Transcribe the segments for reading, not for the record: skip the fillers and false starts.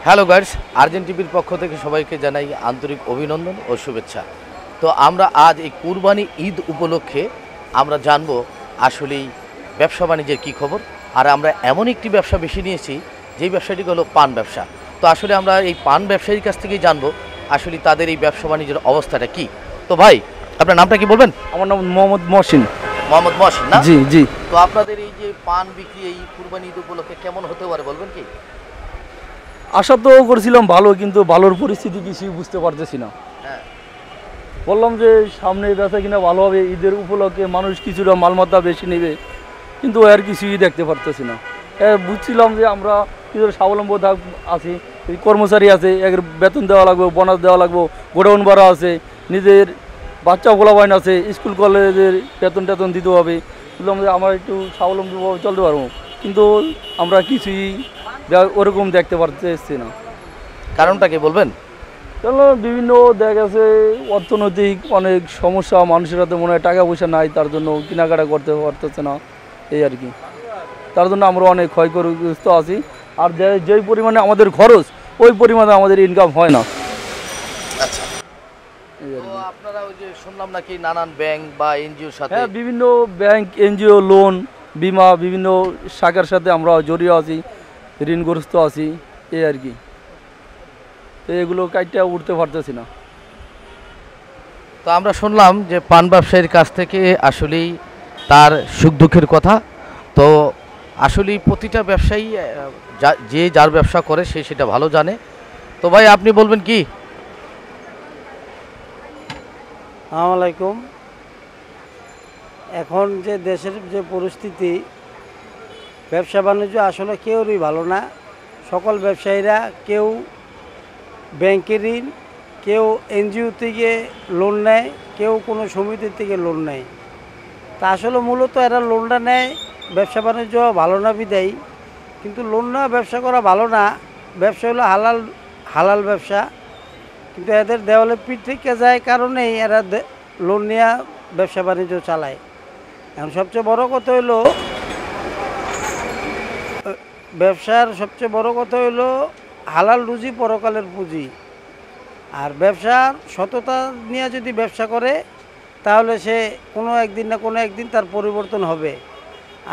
Hello guys, আরজেন টিভির পক্ষ থেকে সবাইকে জানাই আন্তরিক অভিনন্দন ও শুভেচ্ছা। তো আমরা আজ এই কুরবানি ঈদ উপলক্ষে আমরা জানবো আসলেই ব্যবসা বাণিজ্যের কী খবর। আর আমরা এমন একটি ব্যবসা বেছে নিয়েছি যেই ব্যবসাটি হলো পান ব্যবসা। তো আসলে আমরা এই পান ব্যবসায়ীর কাছ থেকেই জানবো আসলে তাদের এই ব্যবসা বাণিজ্যের অবস্থাটা কি। তো ভাই, আপনার নামটা কি বলবেন? আমার নাম মোহাম্মদ মহসিন। মোহাম্মদ মহসিন না? জি জি। তো আপনাদের এই যে পান বিক্রি এই কুরবানি ঈদ উপলক্ষে কেমন হতে পারে বলবেন কি? আশা তো করেছিলাম ভালো, কিন্তু ভালোর পরিস্থিতি কিছুই বুঝতে পারতেছি না। হ্যাঁ, বললাম যে সামনে বেচা কিনা ভালো হবে, ঈদের উপলক্ষে মানুষ কিছুটা মালমাত্রা বেশি নেবে, কিন্তু আর কিছুই দেখতে পারতেছি না। বুঝছিলাম যে আমরা কিছুটা স্বাবলম্বী আছি, এই কর্মচারী আছে, এর বেতন দেওয়া লাগবে, বোনাস দেওয়া লাগবে, গোডাউন ভাড়া আছে, নিজের বাচ্চা পোলাপাইন আছে, স্কুল কলেজের বেতন দিতে হবে। বুঝলাম যে আমরা একটু স্বাবলম্বীভাবে চলতে পারবো, কিন্তু আমরা কিছুই ওরকম দেখতে পারতেছি না। কারণটা কি বলবেন? চলো, বিভিন্ন দেখা গেছে অর্থনৈতিক অনেক সমস্যা, মানুষের হাতে মনে হয় টাকা পয়সা নাই, তার জন্য কেনাকাটা করতে পারতেছে না, এই আর কি। তার জন্য আমরা অনেক ক্ষয়গ্রস্ত আছি। আর যেই পরিমাণে আমাদের খরচ, ওই পরিমাণে আমাদের ইনকাম হয় না। আচ্ছা, তো আপনারা ওই যে শুনলাম নাকি নানান ব্যাংক বা এনজিওর সাথে? হ্যাঁ, বিভিন্ন ব্যাংক, এনজিও, লোন, বিমা, বিভিন্ন শাখার সাথে আমরা জড়িয়ে আছি, ঋণগ্রস্ত আছি, এই আর কি। তো এগুলো কাইটা উঠতে পারতেছি না। তো আমরা শুনলাম যে পান ব্যবসায়ীর কাছ থেকে আসলেই তার সুখ দুঃখের কথা। তো আসলেই প্রতিটা ব্যবসায়ী যে যার ব্যবসা করে সে সেটা ভালো জানে। তো ভাই, আপনি বলবেন কি? আসসালামু আলাইকুম। এখন যে দেশের যে পরিস্থিতি, ব্যবসা বাণিজ্য আসলে কেউরই ভালো না। সকল ব্যবসায়ীরা কেউ ব্যাংকের ঋণ, কেউ এনজিও থেকে লোন নেয়, কেউ কোনো সমিতির থেকে লোন নেয়। তা আসলে মূলত এরা লোনটা নেয় ব্যবসা বাণিজ্য ভালো না বিদায়ী, কিন্তু লোন নেওয়া ব্যবসা করা ভালো না। ব্যবসা হলো হালাল ব্যবসা, কিন্তু এদের দেওয়ালে পিঠ থেকে যায় কারণেই এরা লোন নেওয়া ব্যবসা বাণিজ্য চালায়। এখন সবচেয়ে বড় কথা হলো ব্যবসার সবচেয়ে বড় কথা হলো হালাল রুজি পরকালের পুঁজি। আর ব্যবসার সততা নিয়ে যদি ব্যবসা করে তাহলে সে কোনো একদিন না কোনো একদিন তার পরিবর্তন হবে।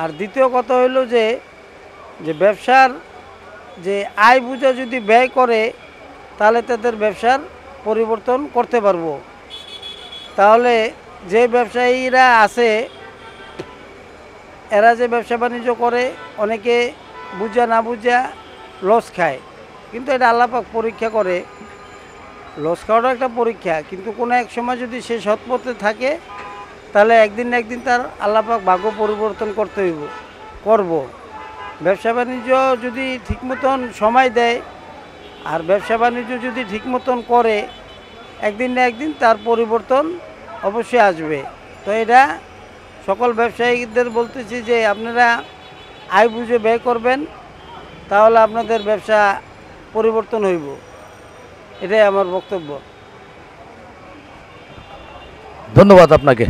আর দ্বিতীয় কথা হলো যে ব্যবসার যে আয় বুঝে যদি ব্যয় করে তাহলে তাদের ব্যবসার পরিবর্তন করতে পারবো। তাহলে যে ব্যবসায়ীরা আছে এরা যে ব্যবসা বাণিজ্য করে, অনেকে বুঝা না বুঝা লস খায়, কিন্তু এটা আল্লাহ পাক পরীক্ষা করে। লস খাওয়াটা একটা পরীক্ষা, কিন্তু কোনো এক সময় যদি সে সৎপথে থাকে তাহলে একদিন না একদিন তার আল্লাহ পাক ভাগ্য পরিবর্তন করব। ব্যবসা বাণিজ্য যদি ঠিক মতন সময় দেয় আর ব্যবসা বাণিজ্য যদি ঠিক মতন করে, একদিন না একদিন তার পরিবর্তন অবশ্যই আসবে। তো এটা সকল ব্যবসায়ীদের বলতেছি যে আপনারা আয় বুঝে ব্যয় করবেন, তাহলে আপনাদের ব্যবসা পরিবর্তন হইব। এটাই আমার বক্তব্য। ধন্যবাদ আপনাকে।